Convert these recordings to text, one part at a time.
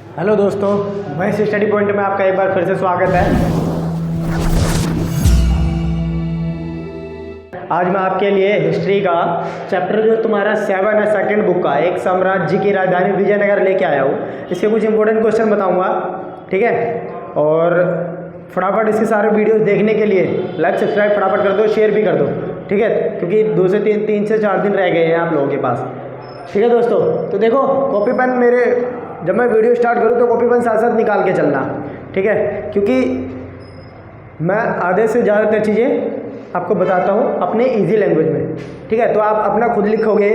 Hello दोस्तों, Mahesh study point में आपका एक बार फिर से स्वागत है। आज मैं आपके लिए हिस्ट्री का चैप्टर जो तुम्हारा 7 है सेकंड बुक का, एक साम्राज्य की राजधानी विजयनगर लेके आया हूँ। इसके कुछ इंपॉर्टेंट क्वेश्चन बताऊँगा, ठीक है। और फटाफट इसके सारे वीडियोस देखने के लिए लाइक सब्सक्राइब फटाफट कर दो, शेयर भी कर दो, ठीक है, क्योंकि 3 से 4 दिन रह गए हैं आप लोगों के पास, ठीक है दोस्तों। तो देखो, कॉपी पेन मेरे जब मैं वीडियो स्टार्ट करूँ तो कॉपी पेन साथ साथ निकाल के चलना, ठीक है, क्योंकि मैं आधे से ज़्यादातर चीज़ें आपको बताता हूँ अपने इजी लैंग्वेज में, ठीक है। तो आप अपना खुद लिखोगे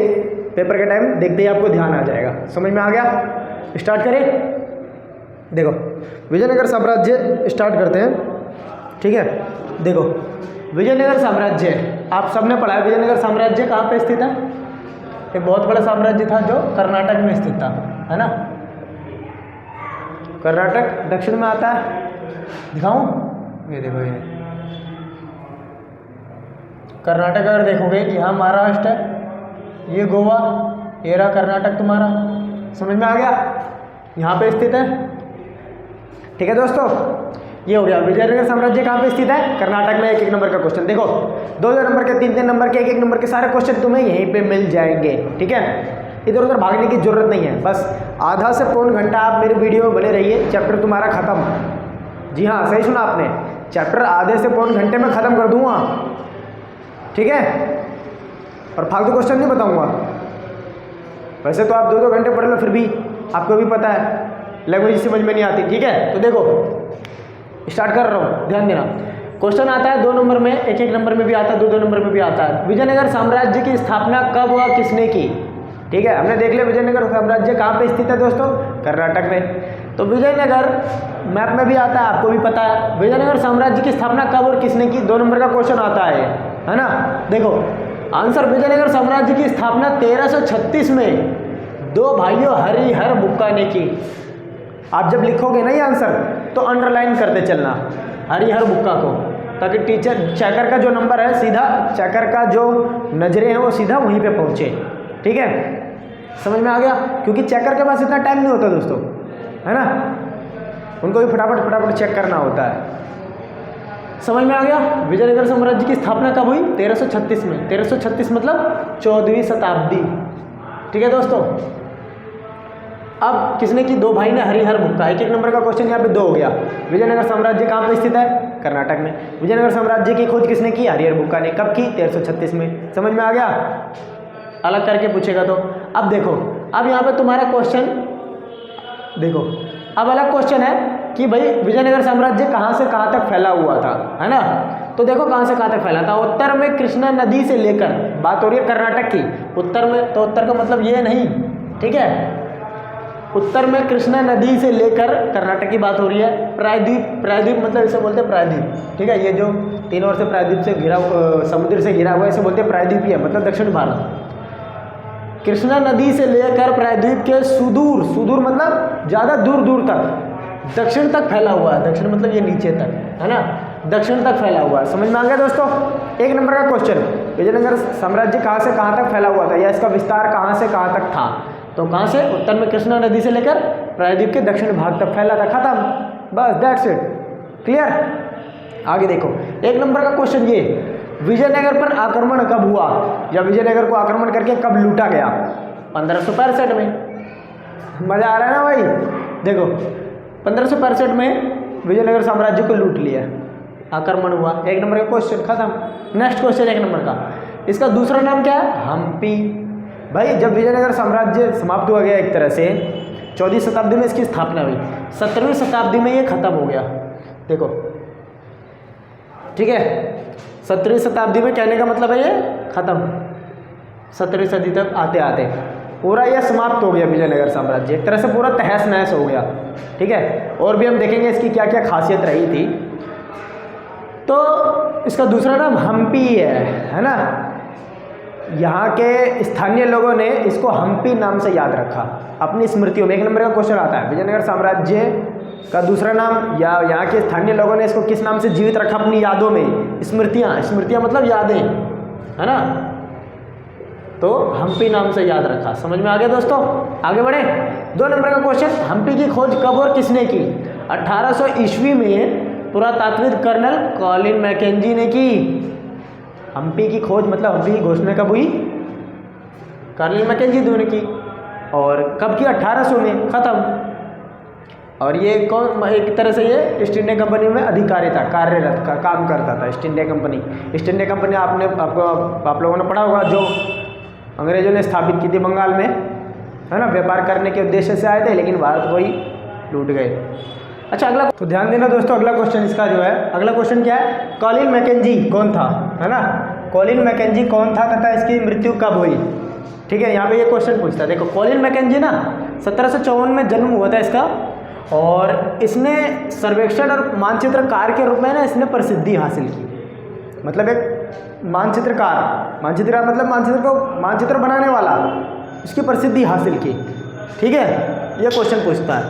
पेपर के टाइम, देखते ही आपको ध्यान आ जाएगा। समझ में आ गया? स्टार्ट करें। देखो, विजयनगर साम्राज्य स्टार्ट करते हैं, ठीक है। देखो, विजयनगर साम्राज्य आप सबने पढ़ा है। विजयनगर साम्राज्य कहाँ पे स्थित है? एक बहुत बड़ा साम्राज्य था जो कर्नाटक में स्थित था, है ना। कर्नाटक दक्षिण में आता है। दिखाऊं? ये देखो, ये कर्नाटक अगर देखोगे, यहाँ महाराष्ट्र है, ये गोवा, ये रहा कर्नाटक तुम्हारा। समझ में आ गया? यहाँ पे स्थित है, ठीक है दोस्तों। ये हो गया विजयनगर साम्राज्य कहाँ पे स्थित है? कर्नाटक में। 1-1 नंबर का क्वेश्चन देखो, 2-2 नंबर के, 3-3 नंबर के, 1-1 नंबर के सारे क्वेश्चन तुम्हें यहीं पे मिल जाएंगे, ठीक है। इधर उधर भागने की जरूरत नहीं है। बस आधा से पौन घंटा आप मेरे वीडियो में बने रहिए, चैप्टर तुम्हारा खत्म। जी हाँ, सही सुना आपने, चैप्टर आधे से पौन घंटे में ख़त्म कर दूंगा, ठीक है। और फालतू क्वेश्चन नहीं बताऊंगा। वैसे तो आप 2-2 घंटे पढ़ लो, फिर भी आपको भी पता है लैंग्वेज समझ में नहीं आती, ठीक है। तो देखो, स्टार्ट कर रहा हूँ, ध्यान देना। क्वेश्चन आता है 2 नंबर में, 1-1 नंबर में भी आता है, 2-2 नंबर में भी आता है। विजयनगर साम्राज्य की स्थापना कब हुआ, किसने की? ठीक है, हमने देख लिया विजयनगर साम्राज्य कहाँ पे स्थित है दोस्तों? कर्नाटक में। तो विजयनगर मैप में भी आता है, आपको भी पता है। विजयनगर साम्राज्य की स्थापना कब और किसने की? 2 नंबर का क्वेश्चन आता है ना। देखो आंसर, विजयनगर साम्राज्य की स्थापना 1336 में 2 भाइयों हरिहर बुक्का ने की। आप जब लिखोगे ना ये आंसर तो अंडरलाइन करते चलना हरिहर बुक्का को, ताकि टीचर चेकर का जो नंबर है, सीधा चेकर का जो नजरें हैं वो सीधा वहीं पे पहुंचे, ठीक है। समझ में आ गया? क्योंकि चेकर के पास इतना टाइम नहीं होता दोस्तों, है ना, उनको भी फटाफट चेक करना होता है। समझ में आ गया? विजयनगर साम्राज्य की स्थापना कब हुई? 1336 में। 1336 मतलब 14वीं शताब्दी, ठीक है दोस्तों। अब किसने की? 2 भाई ने हरिहर बुक्का। 1-1 नंबर का क्वेश्चन यहाँ पे 2 हो गया। विजयनगर साम्राज्य कहाँ पे स्थित है? कर्नाटक में। विजयनगर साम्राज्य की खोज किसने की? हरिहर बुक्का ने। कब की? 1336 में। समझ में आ गया? अलग करके पूछेगा तो। अब देखो, अब यहाँ पे तुम्हारा क्वेश्चन देखो, अब अलग क्वेश्चन है कि भाई विजयनगर साम्राज्य कहाँ से कहाँ तक फैला हुआ था, है ना। तो देखो कहाँ से कहाँ तक फैला था। उत्तर में कृष्णा नदी से लेकर, बात हो रही है कर्नाटक की, उत्तर में, तो उत्तर का मतलब ये नहीं, ठीक है। उत्तर में कृष्णा नदी से लेकर कर्नाटक की बात हो रही है। प्रायद्वीप, प्रायद्वीप मतलब इसे बोलते हैं प्रायद्वीप, ठीक है। ये जो 3 ओर से प्रायद्वीप से घिरा, समुद्र से घिरा हुआ है, इसे बोलते हैं प्रायद्वीप, है मतलब दक्षिण भारत। कृष्णा नदी से लेकर प्रायद्वीप के सुदूर, सुदूर मतलब ज़्यादा दूर दूर तक, दक्षिण तक फैला हुआ है। दक्षिण मतलब ये नीचे तक, है ना, दक्षिण तक फैला हुआ है। समझ में आ गया दोस्तों? 1 नंबर का क्वेश्चन, विजयनगर साम्राज्य कहाँ से कहाँ तक फैला हुआ था, या इसका विस्तार कहाँ से कहाँ तक था? तो कहाँ से? उत्तर में कृष्णा नदी से लेकर प्रायद्वीप के दक्षिण भाग तक फैला था। खत्म, बस, दैट्स इट, क्लियर। आगे देखो, 1 नंबर का क्वेश्चन ये, विजयनगर पर आक्रमण कब हुआ, या विजयनगर को आक्रमण करके कब लूटा गया? 1565 में। मजा आ रहा है ना भाई? देखो 1565 में विजयनगर साम्राज्य को लूट लिया, आक्रमण हुआ। 1 नंबर का क्वेश्चन खत्म। नेक्स्ट क्वेश्चन 1 नंबर का, इसका दूसरा नाम क्या है? हम्पी। भाई जब विजयनगर साम्राज्य समाप्त हुआ गया एक तरह से, 14वीं शताब्दी में इसकी स्थापना हुई, 17वीं शताब्दी में ये खत्म हो गया। देखो, ठीक है, 17वीं शताब्दी में कहने का मतलब है ये खत्म। 17वीं सदी तक आते आते पूरा यह समाप्त हो गया विजयनगर साम्राज्य, एक तरह से पूरा तहस नहस हो गया, ठीक है। और भी हम देखेंगे इसकी क्या क्या खासियत रही थी। तो इसका दूसरा नाम हम्पी है ना। यहाँ के स्थानीय लोगों ने इसको हम्पी नाम से याद रखा अपनी स्मृतियों में। 1 नंबर का क्वेश्चन आता है, विजयनगर साम्राज्य का दूसरा नाम, या यहाँ के स्थानीय लोगों ने इसको किस नाम से जीवित रखा अपनी यादों में? स्मृतियाँ। स्मृतियाँ मतलब यादें, है ना। तो हम्पी नाम से याद रखा। समझ में आ गया दोस्तों? आगे बढ़े। 2 नंबर का क्वेश्चन, हम्पी की खोज कब और किसने की? 1800 ईस्वी में पुरातात्विक कर्नल कॉलिन मैकेंजी ने की। हम्पी की खोज मतलब हम्पी की घोषणा कब हुई? कॉलिन मैकेंजी ने की। और कब की? 1800 में। ख़त्म। और ये कौन, एक तरह से ये ईस्ट इंडिया कंपनी में अधिकारी था, कार्यरत का काम करता था। East India company, east India company आप लोगों ने पढ़ा होगा, जो अंग्रेजों ने स्थापित की थी बंगाल में, है ना। व्यापार करने के उद्देश्य से आए थे, लेकिन भारत को ही लूट गए। अच्छा, अगला तो ध्यान देना दोस्तों, अगला क्वेश्चन इसका जो है, अगला क्वेश्चन क्या है? कॉलिन मैकेंजी कौन था, है ना। कॉलिन मैकेंजी कौन था तथा इसकी मृत्यु कब हुई? ठीक है, यहाँ पे ये क्वेश्चन पूछता है। देखो, कॉलिन मैकेंजी ना 1754 में जन्म हुआ था इसका, और इसने सर्वेक्षण और मानचित्रकार के रूप में ना इसने प्रसिद्धि हासिल की। मतलब एक मानचित्रकार मतलब मानचित्र बनाने वाला, इसकी प्रसिद्धि हासिल की। ठीक है, ये क्वेश्चन पूछता है।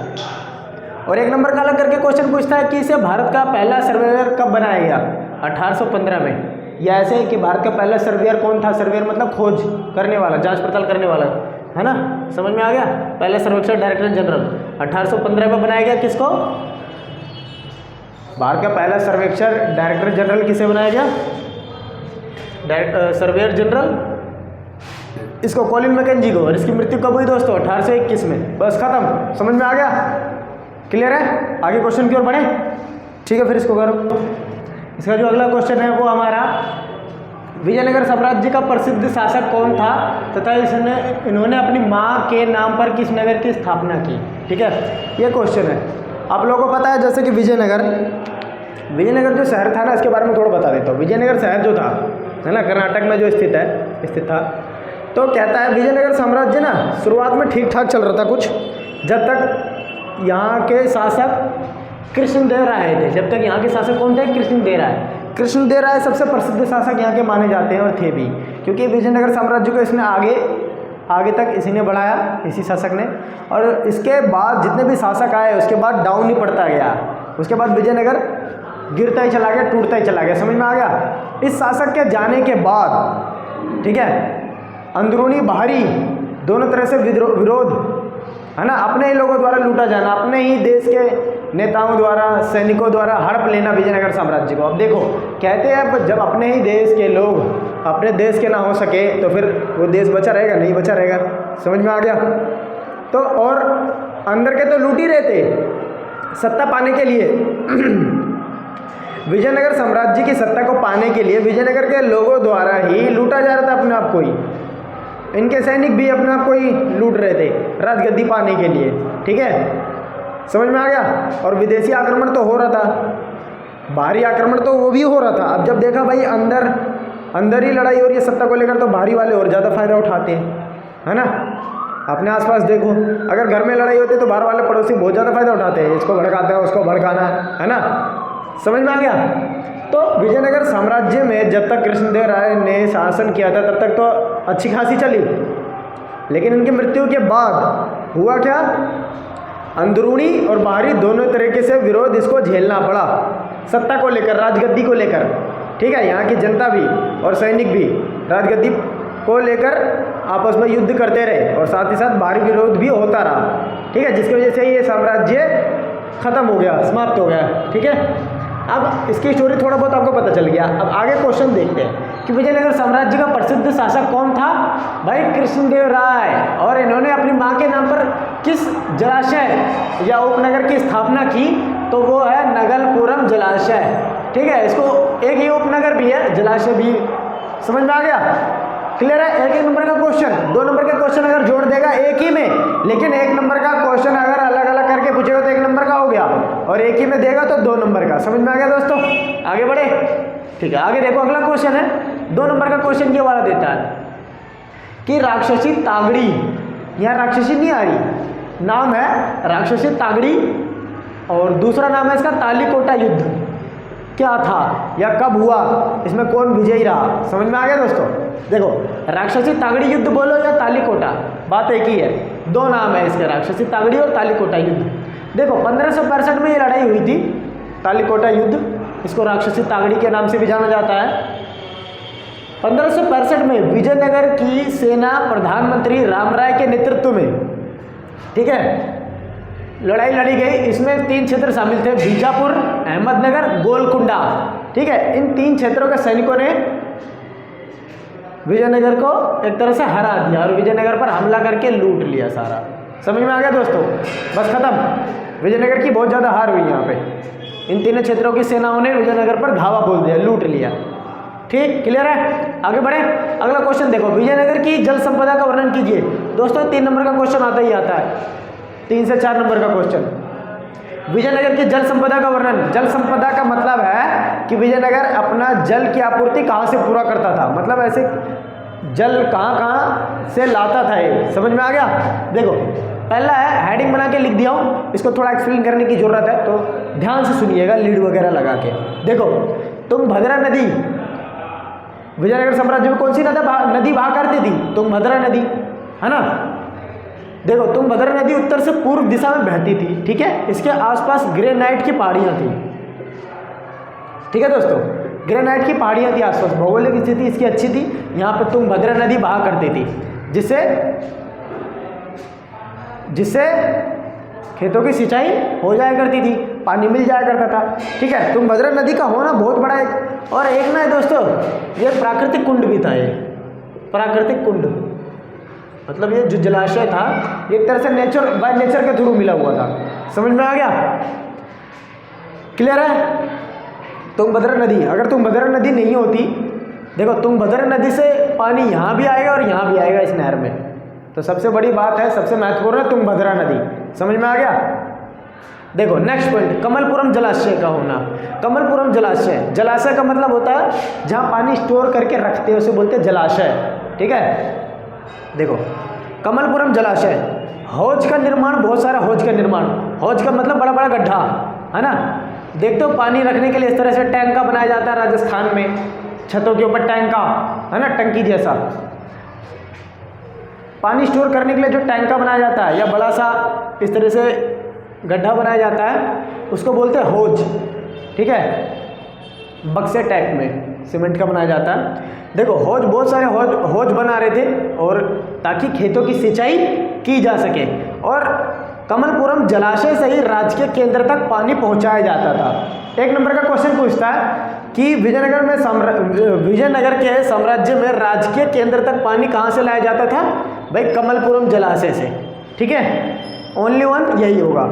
और 1 नंबर का अलग करके क्वेश्चन पूछता है कि इसे भारत का पहला सर्वेयर कब बनाया गया? 1815 में। या ऐसे है कि भारत का पहला सर्वेयर कौन था? सर्वेयर मतलब खोज करने वाला, जांच पड़ताल करने वाला, है ना। समझ में आ गया? पहला सर्वेक्षण डायरेक्टर जनरल 1815 में बनाया गया। किसको? भारत का पहला सर्वेक्षण डायरेक्टर जनरल किसे बनाया गया? सर्वेयर जनरल, इसको कॉलिन मैकेंजी को। और इसकी मृत्यु कब हुई दोस्तों? 1821 में। बस खत्म। समझ में आ गया? क्लियर है? आगे क्वेश्चन की ओर बढ़े। ठीक है, फिर इसको करो। इसका जो अगला क्वेश्चन है वो हमारा, विजयनगर साम्राज्य का प्रसिद्ध शासक कौन था तथा इन्होंने अपनी माँ के नाम पर किस नगर की स्थापना की? ठीक है, ये क्वेश्चन है। आप लोगों को पता है जैसे कि विजयनगर जो शहर था ना, इसके बारे में थोड़ा बता देता हूँ। विजयनगर शहर जो था, है ना, कर्नाटक में जो स्थित था। तो कहता है विजयनगर साम्राज्य ना शुरुआत में ठीक ठाक चल रहा था कुछ, जब तक यहाँ के शासक कृष्णदेव राय थे। जब तक यहाँ के शासक कौन थे? कृष्णदेव राय सबसे प्रसिद्ध शासक यहाँ के माने जाते हैं, और थे भी, क्योंकि विजयनगर साम्राज्य को इसने आगे तक इसी ने बढ़ाया, इसी शासक ने। और इसके बाद जितने भी शासक आए उसके बाद डाउन ही पड़ता गया। उसके बाद विजयनगर गिरता ही चला गया, टूटता ही चला गया। समझ में आ गया? इस शासक के जाने के बाद, ठीक है, अंदरूनी बाहरी दोनों तरह से विरोध, है ना, अपने ही लोगों द्वारा लूटा जाना, अपने ही देश के नेताओं द्वारा, सैनिकों द्वारा हड़प लेना विजयनगर साम्राज्य को। अब देखो, कहते हैं जब अपने ही देश के लोग अपने देश के ना हो सके तो फिर वो देश बचा रहेगा? नहीं बचा रहेगा। समझ में आ गया? तो और अंदर के तो लूट ही रहे थे सत्ता पाने के लिए। विजयनगर साम्राज्य की सत्ता को पाने के लिए विजयनगर के लोगों द्वारा ही लूटा जा रहा था अपने आप को ही। इनके सैनिक भी अपने आप को ही लूट रहे थे राजगद्दी पाने के लिए। ठीक है, समझ में आ गया? और विदेशी आक्रमण तो हो रहा था, बाहरी आक्रमण तो वो भी हो रहा था। अब जब देखा भाई अंदर ही लड़ाई हो रही है सत्ता को लेकर, तो बाहरी वाले और ज़्यादा फायदा उठाते हैं, है ना। अपने आसपास देखो, अगर घर में लड़ाई होती है तो बाहर वाले पड़ोसी बहुत ज़्यादा फायदा उठाते हैं। इसको भड़काते हैं, उसको भड़काना, है ना। समझ में आ गया? तो विजयनगर साम्राज्य में जब तक कृष्णदेव राय ने शासन किया था तब तक तो अच्छी खासी चली, लेकिन उनकी मृत्यु के बाद हुआ क्या? अंदरूनी और बाहरी दोनों तरीके से विरोध इसको झेलना पड़ा, सत्ता को लेकर, राजगद्दी को लेकर। ठीक है, यहाँ की जनता भी और सैनिक भी राजगद्दी को लेकर आपस में युद्ध करते रहे, और साथ ही साथ बाहरी विरोध भी होता रहा। ठीक है, जिसकी वजह से ये साम्राज्य खत्म हो गया, समाप्त हो गया। ठीक है, अब इसकी स्टोरी थोड़ा बहुत आपको पता चल गया। अब आगे क्वेश्चन देखते हैं कि विजयनगर साम्राज्य का प्रसिद्ध शासक कौन था? भाई कृष्णदेव राय। और इन्होंने अपनी माँ के नाम पर किस जलाशय या उपनगर की स्थापना की? तो वो है नगलपुरम जलाशय। ठीक है, इसको एक ही उपनगर भी है, जलाशय भी। समझ में आ गया? क्लियर है? एक नंबर का क्वेश्चन, 2 नंबर का क्वेश्चन अगर जोड़ देगा एक ही में, लेकिन 1 नंबर का क्वेश्चन अगर अलग अलग करके पूछेगा तो 1 नंबर का हो गया, और एक ही में देगा तो 2 नंबर का। समझ में आ गया दोस्तों? आगे बढ़े। ठीक है, आगे देखो, अगला क्वेश्चन है 2 नंबर का क्वेश्चन ये वाला देता है कि राक्षसी तागड़ी, यहाँ राक्षसी नहीं आ रही, नाम है राक्षसी तागड़ी, और दूसरा नाम है इसका तालीकोटा युद्ध। क्या था या कब हुआ? इसमें कौन विजयी रहा? समझ में आ गया दोस्तों? देखो, राक्षसी तागड़ी युद्ध बोलो या तालीकोटा, बात एक ही है। 2 नाम है इसके, राक्षसी तागड़ी और तालीकोटा युद्ध। देखो, 1565 में ये लड़ाई हुई थी, तालीकोटा युद्ध। इसको राक्षसी तागड़ी के नाम से भी जाना जाता 1565 में विजयनगर की सेना प्रधानमंत्री रामराय के नेतृत्व में, ठीक है, लड़ाई लड़ी गई। इसमें 3 क्षेत्र शामिल थे, बीजापुर, अहमदनगर, गोलकुंडा, ठीक है। इन 3 क्षेत्रों के सैनिकों ने विजयनगर को एक तरह से हरा दिया और विजयनगर पर हमला करके लूट लिया सारा। समझ में आ गया दोस्तों? बस खत्म। विजयनगर की बहुत ज़्यादा हार हुई यहाँ पे। इन 3 क्षेत्रों की सेनाओं ने विजयनगर पर धावा बोल दिया, लूट लिया। ठीक, क्लियर है? आगे बढ़े। अगला क्वेश्चन देखो, विजयनगर की जल संपदा का वर्णन कीजिए। दोस्तों 3 नंबर का क्वेश्चन आता ही आता है, 3 से 4 नंबर का क्वेश्चन। विजयनगर की जल संपदा का वर्णन। जल संपदा का मतलब है कि विजयनगर अपना जल की आपूर्ति कहाँ से पूरा करता था, मतलब ऐसे जल कहाँ कहाँ से लाता था ये। समझ में आ गया? देखो पहला है, हेडिंग बना के लिख दिया हूँ, इसको थोड़ा एक्सप्लेन करने की जरूरत है तो ध्यान से सुनिएगा, लीड वगैरह लगा के। देखो, तुंगभद्रा नदी विजयनगर साम्राज्य में कौन सी नदी बहा करती थी? तुंगभद्रा नदी, है ना। देखो, तुंगभद्रा नदी उत्तर से पूर्व दिशा में बहती थी, ठीक है। इसके आसपास ग्रेनाइट की पहाड़ियाँ थी, ठीक है दोस्तों, ग्रेनाइट की पहाड़ियाँ थी आसपास। भौगोलिक स्थिति इसकी अच्छी थी, यहाँ पर तुंगभद्रा नदी बहा करती थी, जिससे खेतों की सिंचाई हो जाया करती थी, पानी मिल जाया करता था, ठीक है। तुंगभद्रा नदी का होना बहुत बड़ा और एक ना है दोस्तों, ये प्राकृतिक कुंड भी था। ये प्राकृतिक कुंड मतलब ये जो जलाशय था, ये एक तरह से बाय नेचर के थ्रू मिला हुआ था। समझ में आ गया? क्लियर है? तुंगभद्रा नदी, अगर तुंगभद्रा नदी नहीं होती, देखो तुंगभद्रा नदी से पानी यहाँ भी आएगा और यहाँ भी आएगा इस नहर में, तो सबसे बड़ी बात है, सबसे महत्वपूर्ण है तुंगभद्रा नदी। समझ में आ गया? देखो नेक्स्ट पॉइंट, कमलपुरम जलाशय का होना। कमलपुरम जलाशय, जलाशय का मतलब होता है जहाँ पानी स्टोर करके रखते हैं, उसे बोलते हैं जलाशय, ठीक है। देखो कमलपुरम जलाशय, हौज का निर्माण, बहुत सारा हौज का निर्माण, हौज का मतलब बड़ा बड़ा गड्ढा, है ना। देखते हो पानी रखने के लिए इस तरह से टैंक का बनाया जाता है राजस्थान में, छतों के ऊपर टैंक का, है ना, टंकी जैसा पानी स्टोर करने के लिए जो टैंक का बनाया जाता है या बड़ा सा इस तरह से गड्ढा बनाया जाता है, उसको बोलते हैं हौज, ठीक है। बक्से टाइप में सीमेंट का बनाया जाता है। देखो हौज, बहुत सारे हौज बना रहे थे और ताकि खेतों की सिंचाई की जा सके, और कमलपुरम जलाशय से ही राज्य के केंद्र तक पानी पहुंचाया जाता था। 1 नंबर का क्वेश्चन पूछता है कि विजयनगर के साम्राज्य में राज्य के केंद्र तक पानी कहाँ से लाया जाता था? भाई कमलपुरम जलाशय से, ठीक है। ओनली 1 यही होगा।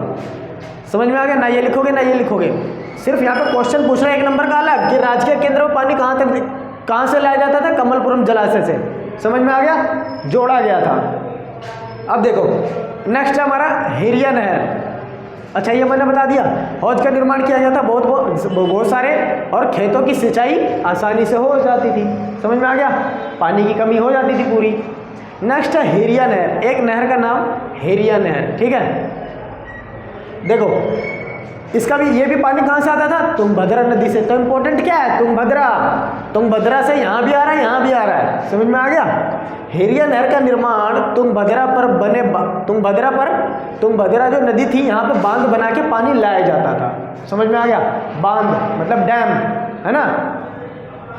समझ में आ गया? ना ये लिखोगे ना ये लिखोगे, सिर्फ यहाँ पे क्वेश्चन पूछ रहा है 1 नंबर का अलग कि राज्य के केंद्र में पानी कहाँ से लाया जाता था? कमलपुरम जलाशय से। समझ में आ गया? जोड़ा गया था। अब देखो नेक्स्ट है हमारा हेरिया नहर। अच्छा ये मैंने बता दिया, हौज का निर्माण किया जाता बहुत सारे, और खेतों की सिंचाई आसानी से हो जाती थी। समझ में आ गया? पानी की कमी हो जाती थी पूरी। नेक्स्ट है हेरिया नहर, एक नहर का नाम हेरिया नहर, ठीक है। देखो इसका भी, ये भी पानी कहाँ से आता था? तुंगभद्रा नदी से। तो इम्पोर्टेंट क्या है? तुंगभद्रा से यहाँ भी आ रहा है, यहाँ भी आ रहा है। समझ में आ गया? हेरिया नहर का निर्माण तुंगभद्रा जो नदी थी, यहाँ पे बांध बना के पानी लाया जाता था। समझ में आ गया? बांध मतलब डैम, है ना,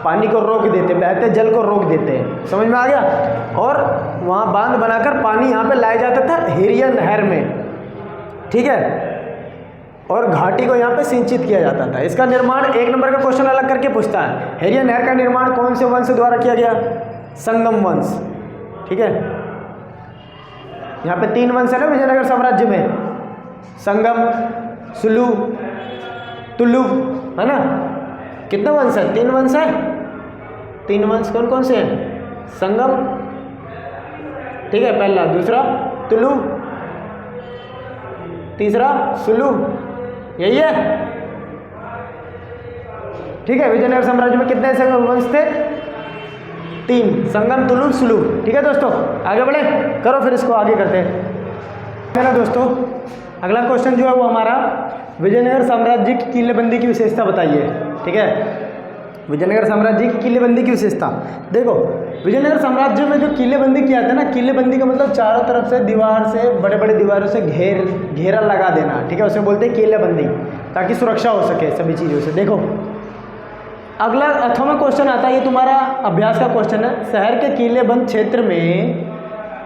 पानी को रोक देते, बहते जल को रोक देते हैं। समझ में आ गया? और वहाँ बांध बनाकर पानी यहाँ पे लाया जाता था हेरिया नहर में, ठीक है, और घाटी को यहाँ पे सिंचित किया जाता था। इसका निर्माण 1 नंबर का क्वेश्चन अलग करके पूछता है, हेरिया नहर का निर्माण कौन से वंश द्वारा किया गया? संगम वंश, ठीक है। यहाँ पे 3 वंश है ना विजयनगर साम्राज्य में, संगम, सुलु, तुलु, है ना। कितने वंश है? 3 वंश है। 3 वंश कौन कौन से हैं? संगम, ठीक है, पहला, दूसरा तुलु, तीसरा सुलु, यही है, ठीक है। विजयनगर साम्राज्य में कितने संगम वंश थे? 3, संगम, तुलु, सुलु, ठीक है दोस्तों। आगे बढ़े, करो फिर इसको आगे करते हैं ना दोस्तों। अगला क्वेश्चन जो है वो हमारा, विजयनगर साम्राज्य की किलेबंदी की विशेषता बताइए, ठीक है। विजयनगर साम्राज्य की किलेबंदी की विशेषता देखो, विजयनगर साम्राज्य में जो किलेबंदी किया था ना, किलेबंदी का मतलब चारों तरफ से दीवार से, बड़े बड़े दीवारों से घेरा लगा देना, ठीक है, उसे बोलते हैं किलेबंदी, ताकि सुरक्षा हो सके सभी चीज़ों से। देखो अगला अथवा क्वेश्चन आता है, ये तुम्हारा अभ्यास का क्वेश्चन है। शहर के किलेबंद क्षेत्र में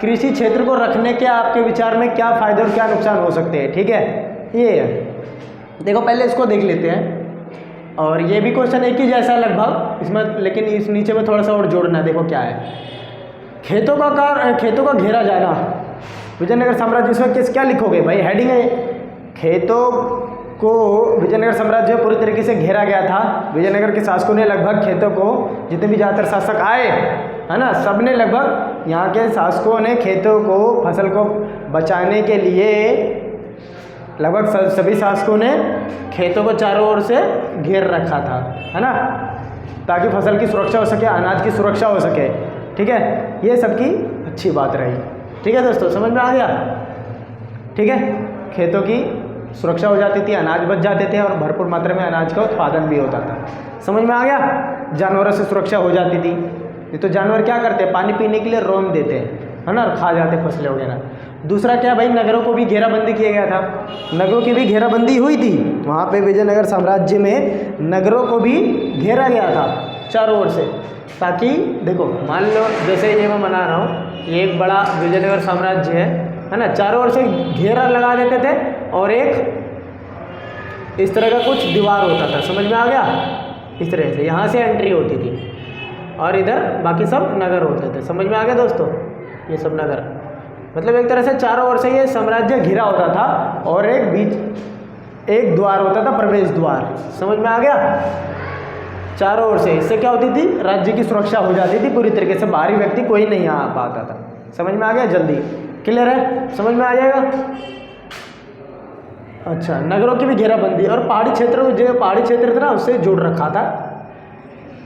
कृषि क्षेत्र को रखने के आपके विचार में क्या फायदे और क्या नुकसान हो सकते हैं। ठीक है, ये है, देखो पहले इसको देख लेते हैं। और ये भी क्वेश्चन एक ही जैसा है लगभग इसमें, लेकिन इस नीचे में थोड़ा सा और जोड़ना है। देखो क्या है, खेतों का घेरा जाना। विजयनगर साम्राज्य, इसमें क्या लिखोगे भाई, हेडिंग है। खेतों को विजयनगर साम्राज्य पूरी तरीके से घेरा गया था। विजयनगर के शासकों ने लगभग खेतों को, जितने भी ज़्यादातर शासक आए है ना, सब ने लगभग यहाँ के शासकों ने खेतों को, फसल को बचाने के लिए लगभग सभी शासकों ने खेतों को चारों ओर से घेर रखा था, है ना, ताकि फसल की सुरक्षा हो सके, अनाज की सुरक्षा हो सके। ठीक है, ये सबकी अच्छी बात रही। ठीक है दोस्तों, समझ में आ गया। ठीक है, खेतों की सुरक्षा हो जाती थी, अनाज बच जाते थे और भरपूर मात्रा में अनाज का उत्पादन भी होता था। समझ में आ गया। जानवरों से सुरक्षा हो जाती थी। ये तो जानवर क्या करते हैं, पानी पीने के लिए रोन देते हैं, है ना, खा जाते फसलें वगैरह। दूसरा क्या भाई, नगरों को भी घेराबंदी किया गया था। नगरों की भी घेराबंदी हुई थी वहाँ पे विजयनगर साम्राज्य में। नगरों को भी घेरा गया था चारों ओर से, ताकि देखो मान लो जैसे ये मैं बना रहा हूँ, ये एक बड़ा विजयनगर साम्राज्य है ना, चारों ओर से घेरा लगा देते थे और एक इस तरह का कुछ दीवार होता था। समझ में आ गया। इस तरह से यहाँ से एंट्री होती थी और इधर बाकी सब नगर होते थे। समझ में आ गया दोस्तों, ये सब नगर, मतलब एक तरह से चारों ओर से ये साम्राज्य घिरा होता था और एक बीच एक द्वार होता था, प्रवेश द्वार। समझ में आ गया। चारों ओर से, इससे क्या होती थी, राज्य की सुरक्षा हो जाती थी पूरी तरीके से, बाहरी व्यक्ति कोई नहीं आ पाता था। समझ में आ गया, जल्दी क्लियर है, समझ में आ जाएगा। अच्छा, नगरों की भी घेराबंदी और पहाड़ी क्षेत्रों, जो पहाड़ी क्षेत्र था ना उससे जोड़ रखा था।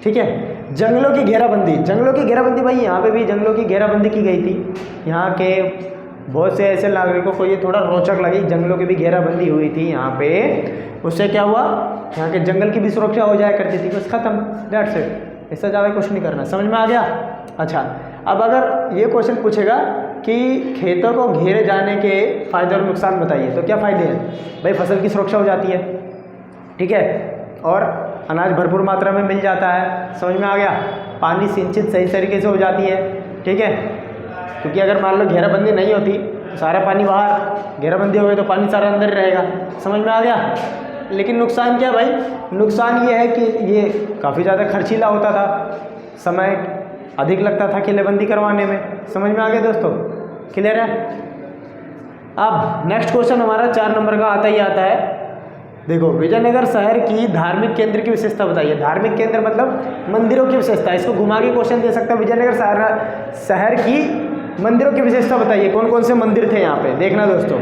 ठीक है, जंगलों की घेराबंदी। जंगलों की घेराबंदी भाई, यहाँ पे भी जंगलों की घेराबंदी की गई थी। यहाँ के बहुत से ऐसे नागरिकों को ये थोड़ा रोचक लगी, जंगलों की भी घेराबंदी हुई थी यहाँ पे। उससे क्या हुआ, यहाँ के जंगल की भी सुरक्षा हो जाया करती थी। बस खत्म, दैट्स इट, इससे ज़्यादा कुछ नहीं करना। समझ में आ गया। अच्छा, अब अगर ये क्वेश्चन पूछेगा कि खेतों को घेरे जाने के फायदे और नुकसान बताइए, तो क्या फ़ायदे हैं भाई, फसल की सुरक्षा हो जाती है। ठीक है, और अनाज भरपूर मात्रा में मिल जाता है। समझ में आ गया। पानी सिंचित सही तरीके से हो जाती है। ठीक है, क्योंकि अगर मान लो घेराबंदी नहीं होती, सारा पानी बाहर, घेराबंदी हो गई तो पानी सारा अंदर रहेगा। समझ में आ गया। लेकिन नुकसान क्या भाई, नुकसान ये है कि ये काफ़ी ज़्यादा खर्चीला होता था, समय अधिक लगता था किलेबंदी करवाने में। समझ में आ गया दोस्तों, क्लियर है। अब नेक्स्ट क्वेश्चन हमारा 4 नंबर का आता ही आता है। देखो, विजयनगर शहर की धार्मिक केंद्र की विशेषता बताइए। धार्मिक केंद्र मतलब मंदिरों की विशेषता। इसको घुमा के क्वेश्चन दे सकता है। विजयनगर शहर की मंदिरों की विशेषता बताइए, कौन कौन से मंदिर थे यहाँ पे। देखना दोस्तों,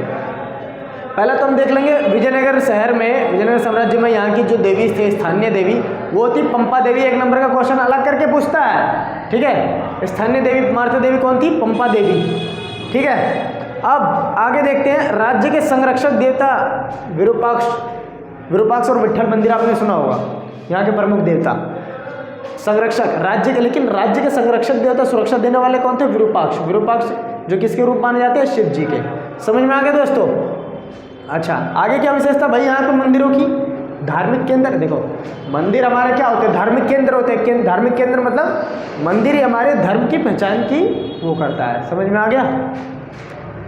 पहला तो हम देख लेंगे विजयनगर शहर में, विजयनगर साम्राज्य में यहाँ की जो देवी थे, स्थानीय देवी, वो थी पंपा देवी। 1 नंबर का क्वेश्चन अलग करके पूछता है। ठीक है, स्थानीय देवी मार्ता देवी कौन थी, पंपा देवी। ठीक है, अब आगे देखते हैं। राज्य के संरक्षक देवता विरूपाक्ष और विट्ठल मंदिर आपने सुना होगा, यहाँ के प्रमुख देवता संरक्षक राज्य के। लेकिन राज्य के संरक्षक देवता, सुरक्षा देने वाले कौन थे, विरूपाक्ष। विरूपाक्ष जो किसके रूप माने जाते हैं, शिव जी के। समझ में आ गया दोस्तों। अच्छा, आगे क्या विशेषता भाई यहाँ पे मंदिरों की। धार्मिक केंद्र, देखो मंदिर हमारे क्या होते हैं, धार्मिक केंद्र होते हैं। धार्मिक केंद्र मतलब मंदिर ही हमारे धर्म की पहचान की वो करता है। समझ में आ गया।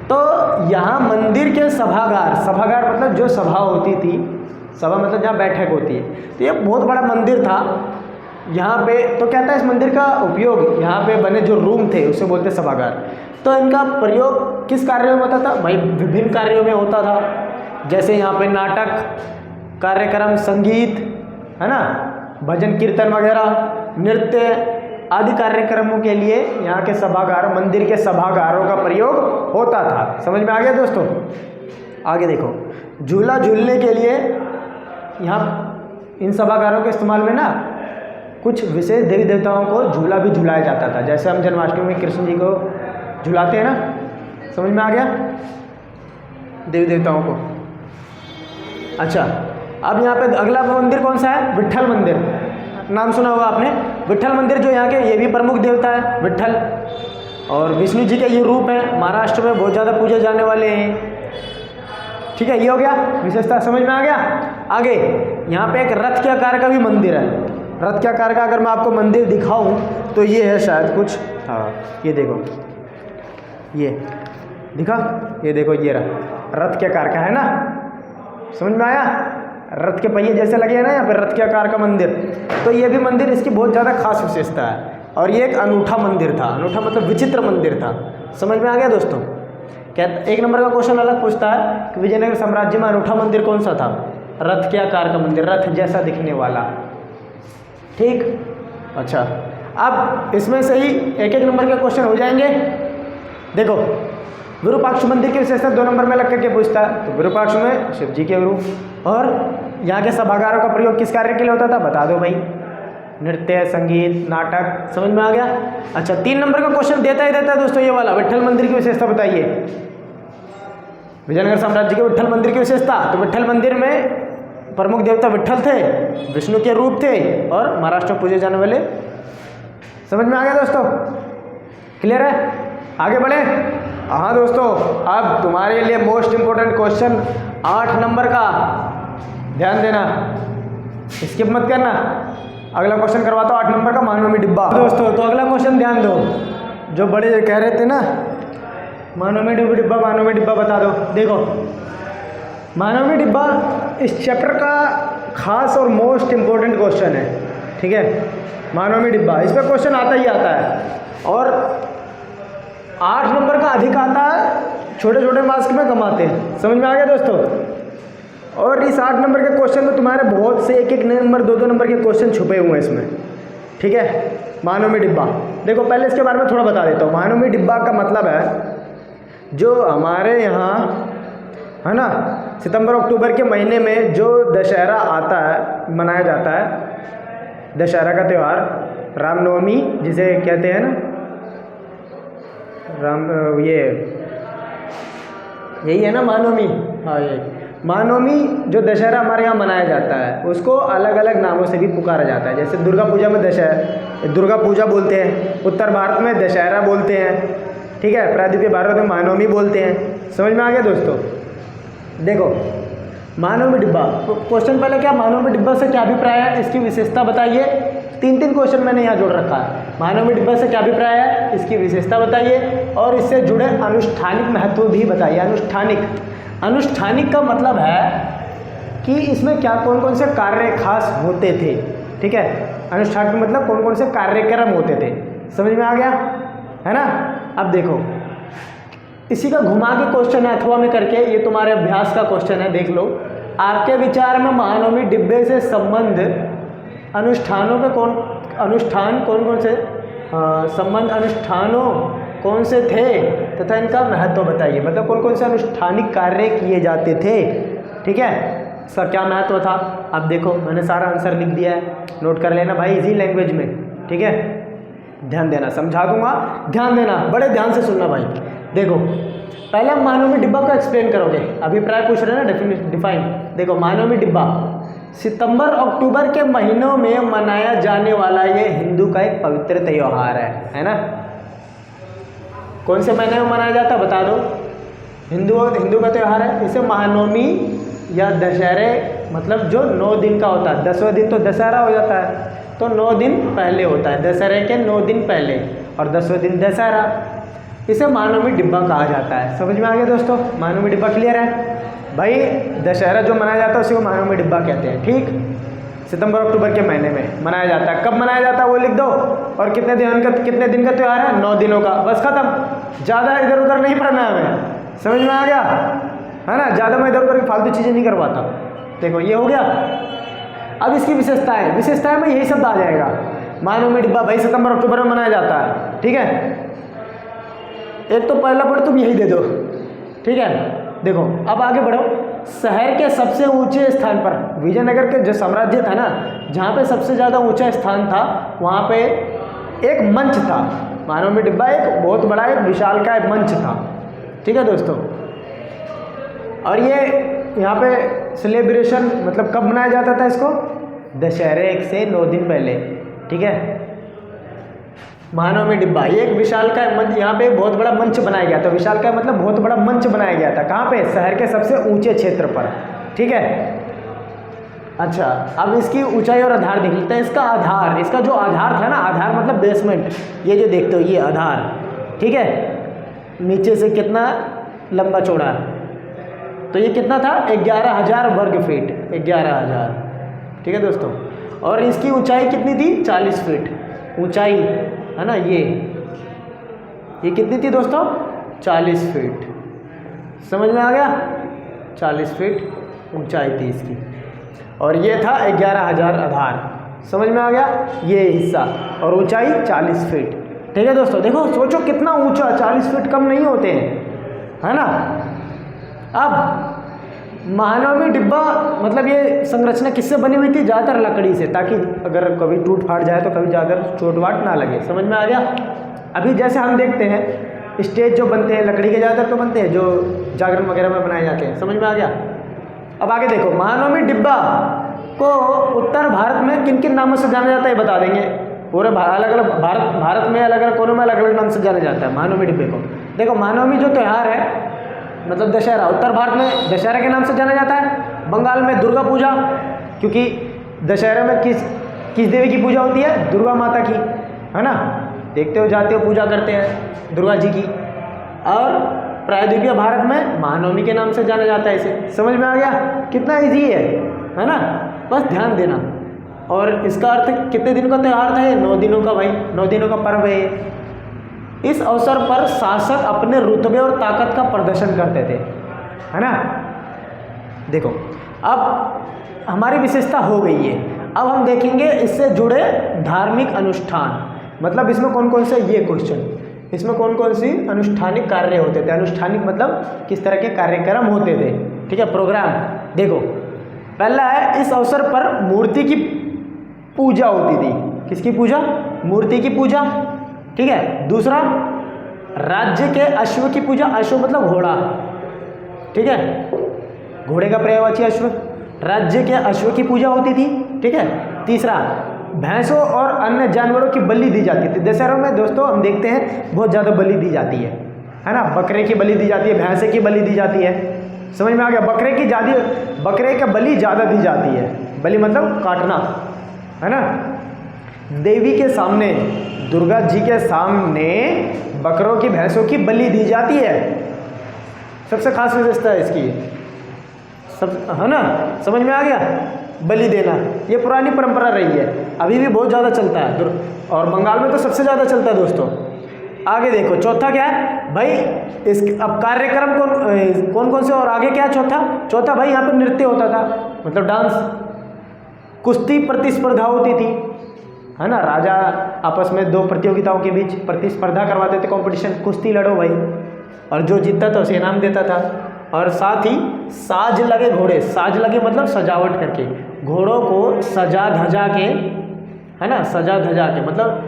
तो यहाँ मंदिर के सभागार, सभागार मतलब जो सभा होती थी, सभा मतलब जहाँ बैठक होती है, तो ये बहुत बड़ा मंदिर था यहाँ पे। तो क्या था, इस मंदिर का उपयोग, यहाँ पे बने जो रूम थे उसे बोलते सभागार। तो इनका प्रयोग किस कार्यों में होता था भाई, विभिन्न कार्यों में होता था। जैसे यहाँ पे नाटक, कार्यक्रम, संगीत, है ना, भजन कीर्तन वगैरह, नृत्य आदि कार्यक्रमों के लिए यहाँ के सभागार, मंदिर के सभागारों का प्रयोग होता था। समझ में आ गया दोस्तों। आगे देखो, झूला झूलने के लिए यहाँ इन सभागारों के इस्तेमाल में ना कुछ विशेष देवी देवताओं को झूला भी झुलाया जाता था। जैसे हम जन्माष्टमी में कृष्ण जी को झुलाते हैं ना। समझ में आ गया, देवी देवताओं को। अच्छा, अब यहाँ पे अगला मंदिर कौन सा है, विट्ठल मंदिर। नाम सुना होगा आपने, विट्ठल मंदिर, जो यहाँ के ये भी प्रमुख देवता है विट्ठल, और विष्णु जी के ये रूप है, महाराष्ट्र में बहुत ज़्यादा पूजे जाने वाले हैं। ठीक है, ये हो गया विशेषता। समझ में आ गया। आगे यहाँ पे एक रथ के आकार का भी मंदिर है। रथ के आकार का अगर मैं आपको मंदिर दिखाऊं तो ये है शायद कुछ, हाँ ये देखो, ये दिखा, ये देखो ये रहा रथ के आकार का है ना, समझ में आया? रथ के पहिए जैसे लगे हैं ना यहाँ पे, रथ के आकार का मंदिर। तो ये भी मंदिर इसकी बहुत ज़्यादा खास विशेषता है और ये एक अनूठा मंदिर था। अनूठा मतलब विचित्र मंदिर था। समझ में आ गया दोस्तों? क्या एक नंबर का क्वेश्चन अलग पूछता है कि विजयनगर साम्राज्य में अनूठा मंदिर कौन सा था? रथ के आकार का मंदिर, रथ जैसा दिखने वाला। ठीक, अच्छा अब इसमें से ही एक एक नंबर के क्वेश्चन हो जाएंगे। देखो विरूपाक्ष मंदिर की विशेषता 2 नंबर में लग करके पूछता है। तो विरूपाक्ष में शिव जी के रूप, और यहाँ के सभागारों का प्रयोग किस कार्य के लिए होता था? बता दो भाई, नृत्य, संगीत, नाटक। समझ में आ गया? अच्छा 3 नंबर का क्वेश्चन देता ही देता है दोस्तों ये वाला, विट्ठल मंदिर की विशेषता बताइए। विजयनगर साम्राज्य के विट्ठल मंदिर की विशेषता। तो विट्ठल मंदिर में प्रमुख देवता विट्ठल थे, विष्णु के रूप थे और महाराष्ट्र में पूजे जाने वाले। समझ में आ गया दोस्तों? क्लियर है? आगे बढ़े। हाँ दोस्तों, अब तुम्हारे लिए मोस्ट इंपोर्टेंट क्वेश्चन 8 नंबर का, ध्यान देना, स्किप मत करना। अगला क्वेश्चन करवाता हूँ 8 नंबर का, मानवमी डिब्बा। दोस्तों तो अगला क्वेश्चन ध्यान दो, जो बड़े कह रहे थे ना मानवमी डिब्बा, मानवमी डिब्बा बता दो। देखो मानवमी डिब्बा इस चैप्टर का खास और मोस्ट इंपोर्टेंट क्वेश्चन है। ठीक है, मानवमी डिब्बा, इस पर क्वेश्चन आता ही आता है और 8 नंबर का अधिक आता है, छोटे छोटे मार्क्स में कम आते हैं। समझ में आ गया दोस्तों? और इस 8 नंबर के क्वेश्चन में तुम्हारे बहुत से 1-1 नंबर 2-2 नंबर के क्वेश्चन छुपे हुए हैं इसमें। ठीक है, मानवमी डिब्बा देखो, पहले इसके बारे में थोड़ा बता देता हूँ। मानवमी डिब्बा का मतलब है जो हमारे यहाँ है ना, सितंबर अक्टूबर के महीने में जो दशहरा आता है, मनाया जाता है दशहरा का त्यौहार, रामनवमी जिसे कहते हैं ना, यही है ना मानवमी। हाँ, ये मानवमी जो दशहरा हमारे यहाँ मनाया जाता है उसको अलग अलग नामों से भी पुकारा जाता है। जैसे दुर्गा पूजा में दुर्गा पूजा बोलते हैं, उत्तर भारत में दशहरा बोलते हैं। ठीक है, प्रायद्वीपीय भारत में मानवमी बोलते हैं। समझ में आ गया दोस्तों? देखो मानवमी डिब्बा, क्वेश्चन पहले क्या, मानवमी डिब्बा से क्या अभिप्राय है, इसकी विशेषता बताइए। 3 क्वेश्चन मैंने यहाँ जोड़ रखा है। मानवमी डिब्बा से क्या अभिप्राय है, इसकी विशेषता बताइए और इससे जुड़े अनुष्ठानिक महत्व भी बताइए। अनुष्ठानिक का मतलब है कि इसमें क्या कौन कौन से कार्य खास होते थे। ठीक है, अनुष्ठान का मतलब कौन कौन से कार्यक्रम होते थे। समझ में आ गया है ना? अब देखो इसी का घुमा के क्वेश्चन है अथवा में करके, ये तुम्हारे अभ्यास का क्वेश्चन है, देख लो। आपके विचार में मानवमी डिब्बे से संबंध अनुष्ठानों के कौन कौन से संबंध अनुष्ठानों कौन से थे तथा इनका महत्व बताइए। मतलब कौन कौन से अनुष्ठानिक कार्य किए जाते थे। ठीक है, इसका क्या महत्व था। अब देखो मैंने सारा आंसर लिख दिया है, नोट कर लेना भाई, इजी लैंग्वेज में। ठीक है, ध्यान देना, समझा दूंगा, ध्यान देना, बड़े ध्यान से सुनना भाई। देखो पहले हम मानवमी डिब्बा को एक्सप्लेन करोगे, अभिप्राय पूछ रहे हैं ना, डिफाइन। देखो मानवमी डिब्बा सितंबर अक्टूबर के महीनों में मनाया जाने वाला ये हिंदू का एक पवित्र त्यौहार है ना। कौन से महीने में मनाया जाता है बता दो। हिंदू का त्यौहार है। इसे महानवमी या दशहरे मतलब जो 9 दिन का होता है, 10वें दिन तो दशहरा हो जाता है, तो 9 दिन पहले होता है, दशहरे के 9 दिन पहले, और 10वें दिन दशहरा। इसे मानवमी डिब्बा कहा जाता है। समझ में आ गया दोस्तों? मानवमी डिब्बा क्लियर है भाई? दशहरा जो मनाया जाता है उसी को मानवमी डिब्बा कहते हैं। ठीक, सितंबर अक्टूबर के महीने में मनाया जाता है। कब मनाया जाता है वो लिख दो, और कितने दिन का त्यौहार है, 9 दिनों का, बस खत्म। ज़्यादा इधर उधर नहीं पढ़ना है हमें। समझ में आ गया है ना? ज़्यादा मैं इधर उधर की फालतू चीज़ें नहीं करवाता। देखो ये हो गया। अब इसकी विशेषताएं में यही शब्द आ जाएगा। मानवमी डिब्बा भाई सितंबर अक्टूबर में मनाया जाता है। ठीक है, एक तो पहला पॉइंट तुम यही दे दो। ठीक है, देखो अब आगे बढ़ो। शहर के सबसे ऊंचे स्थान पर, विजयनगर के जो साम्राज्य था ना, जहाँ पे सबसे ज़्यादा ऊंचा स्थान था, वहाँ पे एक मंच था। मानवमी डिब्बा एक बहुत बड़ा, एक विशालकाय मंच था। ठीक है दोस्तों, और ये यहाँ पे सेलिब्रेशन मतलब कब मनाया जाता था इसको, दशहरे से 9 दिन पहले। ठीक है, मानवमी डिब्बा ये एक विशालकाय मंच, यहाँ पे बहुत बड़ा मंच बनाया गया था। विशालकाय मतलब बहुत बड़ा मंच बनाया गया था। कहाँ पे? शहर के सबसे ऊंचे क्षेत्र पर। ठीक है, अच्छा, अब इसकी ऊंचाई और आधार देख लेते हैं। इसका आधार, इसका जो आधार था ना, आधार मतलब बेसमेंट, ये जो देखते हो ये आधार, ठीक है, नीचे से कितना लंबा चौड़ा है, तो ये कितना था 11,000 वर्ग फीट, 11,000, ठीक है दोस्तों। और इसकी ऊंचाई कितनी थी 40 फीट ऊंचाई, है ना, ये कितनी थी दोस्तों 40 फीट, समझ में आ गया, 40 फीट ऊंचाई थी इसकी, और ये था 11,000 आधार, समझ में आ गया ये हिस्सा, और ऊंचाई 40 फीट, ठीक है दोस्तों। देखो सोचो कितना ऊंचा, 40 फीट कम नहीं होते हैं, है ना। अब महानवमी डिब्बा मतलब ये संरचना किससे बनी हुई थी, ज़्यादातर लकड़ी से, ताकि अगर कभी टूट फाट जाए तो कभी ज़्यादा चोट वाट ना लगे, समझ में आ गया। अभी जैसे हम देखते हैं स्टेज जो बनते हैं लकड़ी के ज़्यादातर तो बनते हैं, जो जागरण वगैरह में बनाए जाते हैं, समझ में आ गया। अब आगे देखो, महानवमी डिब्बा को उत्तर भारत में किन किन नामों से जाना जाता है बता देंगे। पूरे अलग अलग भारत में अलग अलग कोनों में अलग अलग नाम से जाना जाता है महानवमी डिब्बे को। देखो महानवमी जो त्यौहार है मतलब दशहरा, उत्तर भारत में दशहरा के नाम से जाना जाता है, बंगाल में दुर्गा पूजा, क्योंकि दशहरा में किस देवी की पूजा होती है, दुर्गा माता की, है ना, देखते हो जाते हो पूजा करते हैं दुर्गा जी की। और प्रायद्वीपीय भारत में महानवमी के नाम से जाना जाता है इसे, समझ में आ गया, कितना ईजी है ना, बस ध्यान देना। और इसका अर्थ कितने दिन का त्यौहार था ये, 9 दिनों का भाई, 9 दिनों का पर्व है ये। इस अवसर पर शासक अपने रुतबे और ताकत का प्रदर्शन करते थे, है ना। देखो अब हमारी विशेषता हो गई है, अब हम देखेंगे इससे जुड़े धार्मिक अनुष्ठान, मतलब इसमें कौन कौन से, ये क्वेश्चन, इसमें कौन कौन सी अनुष्ठानिक कार्य होते थे। अनुष्ठानिक मतलब किस तरह के कार्यक्रम होते थे, ठीक है, प्रोग्राम। देखो पहला है, इस अवसर पर मूर्ति की पूजा होती थी, किसकी पूजा, मूर्ति की पूजा, ठीक है। दूसरा, राज्य के अश्व की पूजा, अश्व मतलब घोड़ा, ठीक है, घोड़े का पर्यायवाची अश्व, राज्य के अश्व की पूजा होती थी, ठीक है। तीसरा, भैंसों और अन्य जानवरों की बलि दी जाती थी। दशहरा में दोस्तों हम देखते हैं बहुत ज़्यादा बलि दी जाती है ना, बकरे की बलि दी जाती है, भैंसे की बलि दी जाती है, समझ में आ गया। बकरे की बलि ज़्यादा दी जाती है, बलि मतलब काटना, है ना। देवी के सामने, दुर्गा जी के सामने बकरों की भैंसों की बलि दी जाती है, सबसे खास विशेषता है इसकी, सब, है ना, समझ में आ गया। बलि देना ये पुरानी परंपरा रही है, अभी भी बहुत ज़्यादा चलता है, और बंगाल में तो सबसे ज़्यादा चलता है दोस्तों। आगे देखो चौथा क्या है भाई, इस अब कार्यक्रम कौन कौन से, और आगे क्या है चौथा भाई यहाँ पर नृत्य होता था, मतलब डांस, कुश्ती प्रतिस्पर्धा होती थी, है ना, राजा आपस में 2 प्रतियोगिताओं के बीच प्रतिस्पर्धा करवाते थे, कंपटीशन, कुश्ती लड़ो भाई, और जो जीतता था उसे इनाम देता था। और साथ ही साज लगे घोड़े, साज लगे मतलब सजावट करके, घोड़ों को सजा धजा के, है ना, सजा धजा के मतलब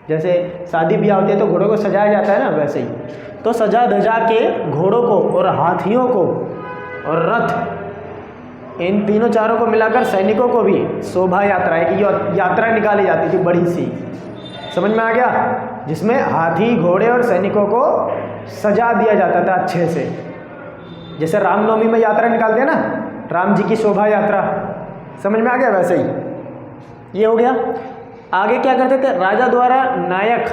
जैसे शादी ब्याह होती है तो घोड़ों को सजाया जाता है ना, वैसे ही तो सजा धजा के घोड़ों को और हाथियों को और रथ, इन तीनों चारों को मिलाकर सैनिकों को भी शोभा यात्रा, एक यात्रा निकाली जाती थी बड़ी सी, समझ में आ गया, जिसमें हाथी घोड़े और सैनिकों को सजा दिया जाता था अच्छे से, जैसे रामनवमी में यात्रा निकालते हैं ना, राम जी की शोभा यात्रा, समझ में आ गया, वैसे ही ये हो गया। आगे क्या करते थे, राजा द्वारा नायक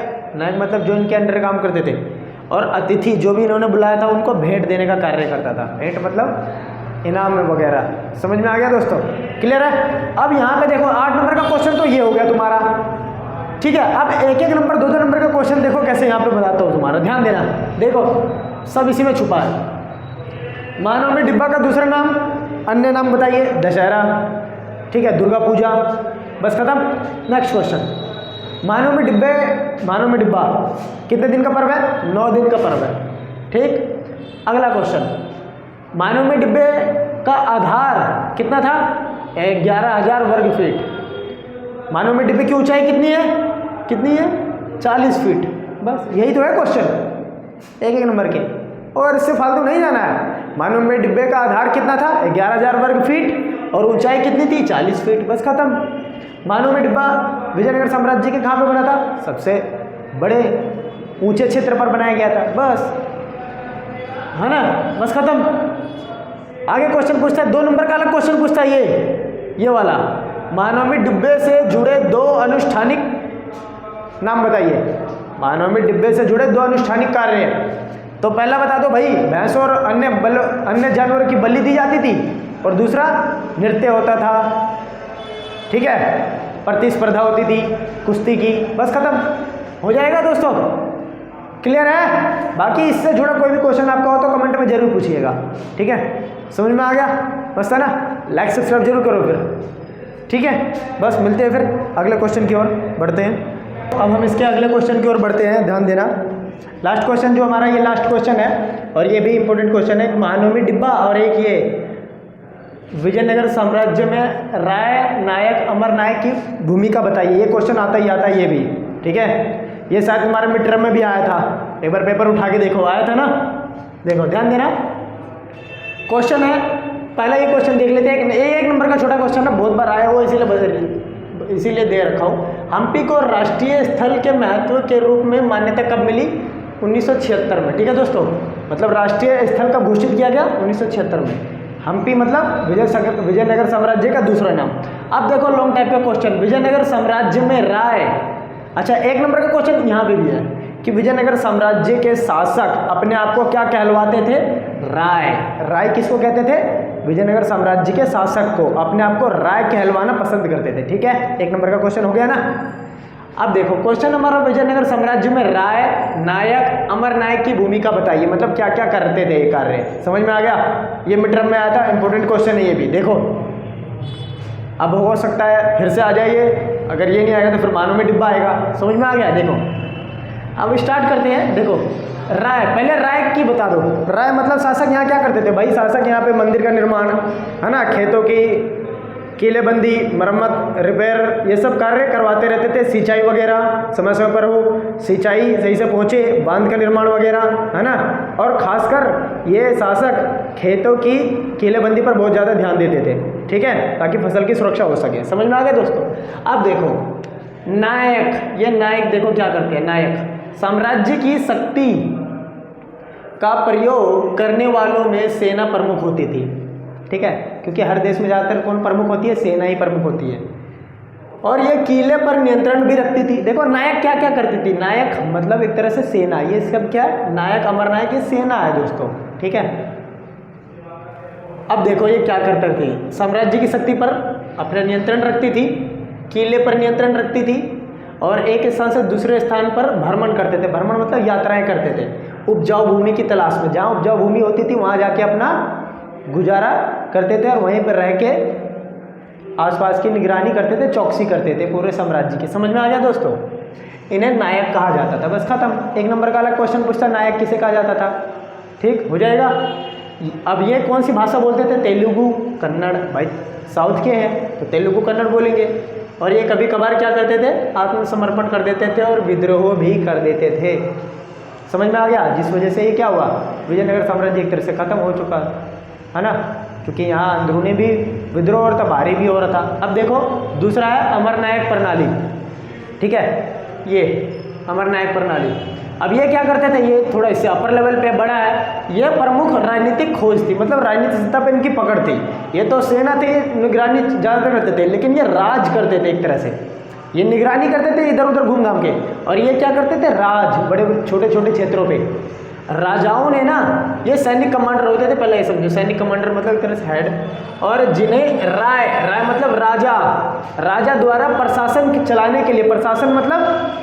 मतलब जो इनके अंडर काम करते थे, और अतिथि जो भी इन्होंने बुलाया था उनको भेंट देने का कार्य करता था। भेंट मतलब इनाम वगैरह, समझ में आ गया दोस्तों, क्लियर है। अब यहाँ पे देखो 8 नंबर का क्वेश्चन तो ये हो गया तुम्हारा, ठीक है। अब 1-1 नंबर 2-2 नंबर का क्वेश्चन देखो कैसे यहाँ पे बताता हूँ तुम्हारा, ध्यान देना। देखो सब इसी में छुपा है। महानवमी डिब्बा का दूसरा नाम, अन्य नाम बताइए, दशहरा, ठीक है, दुर्गा पूजा, बस खत्म। नेक्स्ट क्वेश्चन, महानवमी डिब्बा कितने दिन का पर्व है, 9 दिन का पर्व है, ठीक। अगला क्वेश्चन, महानवमी डिब्बे का आधार कितना था, 11,000 वर्ग फीट। महानवमी डिब्बे की ऊंचाई कितनी है 40 फीट, बस यही तो है क्वेश्चन 1-1 नंबर के, और इससे फालतू नहीं जाना है। महानवमी डिब्बे का आधार कितना था, 11,000 वर्ग फीट, और ऊंचाई कितनी थी, 40 फीट, बस खत्म। महानवमी डिब्बा विजयनगर साम्राज्य के कहाँ पे बना था, सबसे बड़े ऊंचे क्षेत्र पर बनाया गया था, बस, है ना, बस खत्म। आगे क्वेश्चन पूछता है 2 नंबर का अलग क्वेश्चन पूछता है ये वाला, मानव डिब्बे से जुड़े 2 अनुष्ठानिक नाम बताइए। मानव डिब्बे से जुड़े 2 अनुष्ठानिक कार्य। तो पहला बता दो भाई, भैंस और अन्य जानवरों की बलि दी जाती थी, और दूसरा नृत्य होता था, ठीक है, प्रतिस्पर्धा होती थी कुश्ती की। बस खत्म हो जाएगा दोस्तों, क्लियर है। बाकी इससे जुड़ा कोई भी क्वेश्चन आपका हो तो कमेंट में जरूर पूछिएगा, ठीक है। समझ में आ गया, बस है ना। लाइक सब्सक्राइब जरूर करो फिर, ठीक है। बस मिलते हैं फिर अगले क्वेश्चन की ओर बढ़ते हैं। अब हम इसके अगले क्वेश्चन की ओर बढ़ते हैं, ध्यान देना। लास्ट क्वेश्चन जो हमारा, ये लास्ट क्वेश्चन है और ये भी इंपॉर्टेंट क्वेश्चन है। महानवमी डिब्बा और एक ये विजयनगर साम्राज्य में राय नायक अमर नायक की भूमिका बताइए। ये क्वेश्चन आता ही आता है ये भी, ठीक है। ये शायद हमारे मिड टर्म में भी आया था, एक बार पेपर उठा के देखो, आया था ना। देखो ध्यान देना, क्वेश्चन है पहला, ये क्वेश्चन देख लेते हैं। एक नंबर का छोटा क्वेश्चन है, बहुत बार आया हुआ, इसीलिए दे रखा हूँ। हम्पी को राष्ट्रीय स्थल के महत्व के रूप में मान्यता कब मिली? 1976 में, ठीक है दोस्तों। मतलब राष्ट्रीय स्थल कब घोषित किया गया? 1976 में। हम्पी मतलब विजयनगर साम्राज्य का दूसरा नाम। अब देखो लॉन्ग टाइप का क्वेश्चन, विजयनगर साम्राज्य में राय। अच्छा, एक नंबर का क्वेश्चन यहाँ पे भी है कि विजयनगर साम्राज्य के शासक अपने आप को क्या कहलवाते थे? राय। राय किसको कहते थे? विजयनगर साम्राज्य के शासक को अपने आप को राय कहलवाना पसंद करते थे, ठीक है। एक नंबर का क्वेश्चन हो गया ना। अब देखो क्वेश्चन हमारा, विजयनगर साम्राज्य में राय नायक अमर नायक की भूमिका बताइए। मतलब क्या क्या करते थे ये कार्य, समझ में आ गया। ये मिड टर्म में आया था, इंपॉर्टेंट क्वेश्चन है ये भी। देखो अब हो सकता है फिर से आ जाइए, अगर ये नहीं आएगा तो फिर मानो में डिब्बा आएगा। समझ में आ गया। देखो अब स्टार्ट करते हैं। देखो राय, पहले राय की बता दो। राय मतलब शासक यहाँ क्या करते थे भाई? शासक यहाँ पे मंदिर का निर्माण, है ना, खेतों की किलेबंदी, मरम्मत, रिपेयर, ये सब कार्य करवाते रहते थे। सिंचाई वगैरह समय समय पर हो, सिंचाई सही से पहुँचे, बांध का निर्माण वगैरह, है ना। और खासकर ये शासक खेतों की किलेबंदी पर बहुत ज़्यादा ध्यान देते थे, ठीक है, ताकि फसल की सुरक्षा हो सके। समझ में आ गया दोस्तों। अब देखो नायक, ये नायक देखो क्या करते हैं। नायक साम्राज्य की शक्ति का प्रयोग करने वालों में सेना प्रमुख होती थी, ठीक है, क्योंकि हर देश में ज़्यादातर कौन प्रमुख होती है? सेना ही प्रमुख होती है। और ये किले पर नियंत्रण भी रखती थी। देखो नायक क्या क्या करती थी? नायक मतलब एक तरह से सेना, ये सब क्या है? नायक अमर नायक, ये सेना है दोस्तों, ठीक है। अब देखो ये क्या करते थे? साम्राज्य की शक्ति पर अपना नियंत्रण रखती थी, किले पर नियंत्रण रखती थी, और एक स्थान से दूसरे स्थान पर भ्रमण करते थे। भ्रमण मतलब यात्राएं करते थे उपजाऊ भूमि की तलाश में। जहाँ उपजाऊ भूमि होती थी वहाँ जाके अपना गुजारा करते थे और वहीं पर रह के आसपास की निगरानी करते थे, चौकसी करते थे पूरे साम्राज्य की। समझ में आ गया दोस्तों। इन्हें नायक कहा जाता था। बस खत्म। एक नंबर का अलग क्वेश्चन पूछता, नायक किसे कहा जाता था? ठीक हो जाएगा। अब ये कौन सी भाषा बोलते थे? तेलुगु, कन्नड़। भाई साउथ के हैं तो तेलुगु कन्नड़ बोलेंगे। और ये कभी कभार क्या करते थे? आत्मसमर्पण कर देते थे और विद्रोह भी कर देते थे। समझ में आ गया। जिस वजह से ये क्या हुआ? विजयनगर साम्राज्य एक तरह से खत्म हो चुका है ना, क्योंकि यहाँ अंदरूनी भी विद्रोह और था, बाहरी भी हो रहा था। अब देखो दूसरा है अमर नायक प्रणाली, ठीक है, ये अमर नायक प्रणाली। अब ये क्या करते थे? ये थोड़ा इससे अपर लेवल पे बड़ा है। ये प्रमुख राजनीतिक खोज थी, मतलब राजनीतिक सत्ता पे इनकी पकड़ थी। ये तो सेना थी, निगरानी ज़्यादातर करते थे, लेकिन ये राज करते थे एक तरह से। ये निगरानी करते थे इधर उधर घूम घाम के, और ये क्या करते थे? राज, बड़े छोटे छोटे क्षेत्रों पे। राजाओं ने ना, ये सैनिक कमांडर होते थे, पहले ये समझो। सैनिक कमांडर मतलब एक तरह से हेड, और जिन्हें राय, राय मतलब राजा, राजा द्वारा प्रशासन चलाने के लिए, प्रशासन मतलब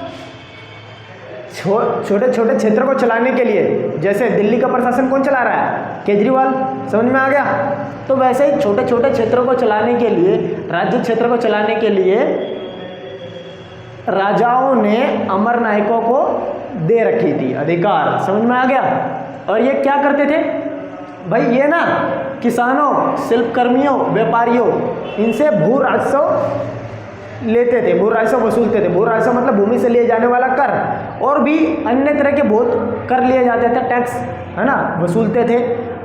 छोटे छोटे क्षेत्रों को चलाने के लिए, जैसे दिल्ली का प्रशासन कौन चला रहा है? केजरीवाल। समझ में आ गया। तो वैसे ही छोटे छोटे क्षेत्रों को चलाने के लिए, राज्य क्षेत्र को चलाने के लिए राजाओं ने अमर नायकों को दे रखी थी अधिकार। समझ में आ गया। और ये क्या करते थे भाई? ये ना किसानों, शिल्पकर्मियों, व्यापारियों, इनसे भू राजस्व लेते थे, भू राजस्व वसूलते थे। भू राजस्व मतलब भूमि से लिए जाने वाला कर, और भी अन्य तरह के बहुत कर लिए जाते थे, टैक्स, है ना, वसूलते थे।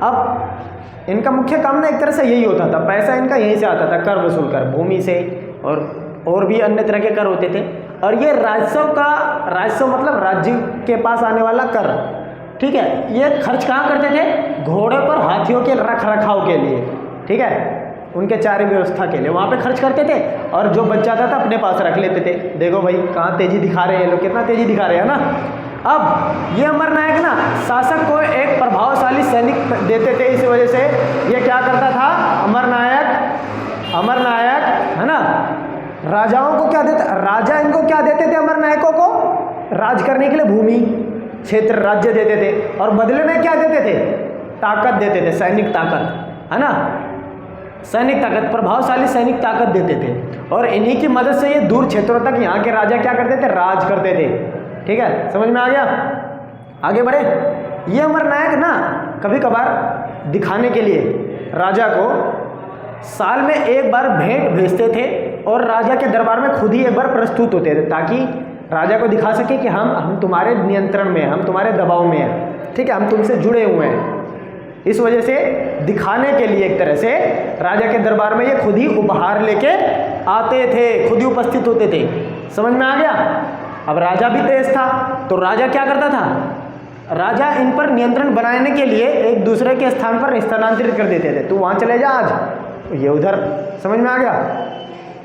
अब इनका मुख्य काम ना एक तरह से यही होता था, पैसा इनका यहीं से आता था, कर वसूल कर, भूमि से, और भी अन्य तरह के कर होते थे। और ये राजस्व का, राजस्व मतलब राज्य के पास आने वाला कर, ठीक है, ये खर्च कहाँ करते थे? घोड़े पर हाथियों के रख रखाव के लिए, ठीक है, उनके चारे व्यवस्था के लिए वहाँ पे खर्च करते थे, और जो बच जाता था अपने पास रख लेते थे। देखो भाई कहाँ तेजी दिखा रहे हैं ये लोग, कितना तेजी दिखा रहे हैं ना। अब ये अमरनायक ना शासक को एक प्रभावशाली सैनिक देते थे, इस वजह से ये क्या करता था, अमरनायक है ना, राजाओं को क्या देते, राजा इनको क्या देते थे, अमरनायकों को राज करने के लिए भूमि, क्षेत्र, राज्य देते थे, और बदले में क्या देते थे, ताकत देते थे, सैनिक ताकत, है ना, सैनिक ताकत, प्रभावशाली सैनिक ताकत देते थे। और इन्हीं की मदद से ये दूर क्षेत्रों तक यहाँ के राजा क्या करते थे, राज करते थे। ठीक है, समझ में आ गया। आगे बढ़े। ये अमरनायक ना कभी कभार दिखाने के लिए राजा को साल में एक बार भेंट भेजते थे, और राजा के दरबार में खुद ही एक बार प्रस्तुत होते थे, ताकि राजा को दिखा सके कि हम तुम्हारे नियंत्रण में हैं, हम तुम्हारे दबाव में हैं, ठीक है, हम तुमसे जुड़े हुए हैं। इस वजह से दिखाने के लिए एक तरह से राजा के दरबार में ये खुद ही उपहार लेके आते थे, खुद ही उपस्थित होते थे। समझ में आ गया। अब राजा भी तेज था, तो राजा क्या करता था, राजा इन पर नियंत्रण बनाने के लिए एक दूसरे के स्थान पर स्थानांतरित कर देते थे। तू वहाँ चले जा आज, ये उधर। समझ में आ गया।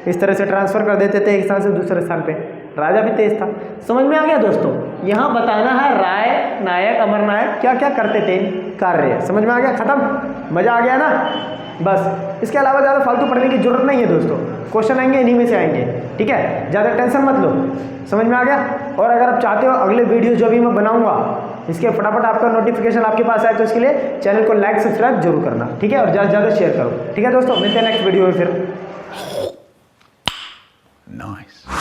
इस तरह से ट्रांसफ़र कर देते थे एक स्थान से दूसरे स्थान पे। राजा भी तेज था। समझ में आ गया दोस्तों। यहाँ बताना है राय नायक अमरनायक क्या क्या करते थे कार्य। समझ में आ गया, खत्म। मज़ा आ गया ना। बस इसके अलावा ज़्यादा फालतू पढ़ने की जरूरत नहीं है दोस्तों। क्वेश्चन आएंगे इन्हीं में से आएंगे, ठीक है, ज़्यादा टेंशन मत लो। समझ में आ गया। और अगर आप चाहते हो अगले वीडियो जो भी मैं बनाऊंगा इसके फटाफट आपका नोटिफिकेशन आपके पास आए, तो इसके लिए चैनल को लाइक सब्सक्राइब जरूर करना, ठीक है, और ज़्यादा से ज़्यादा शेयर करो। ठीक है दोस्तों, मिलते हैं नेक्स्ट वीडियो में फिर। Nice.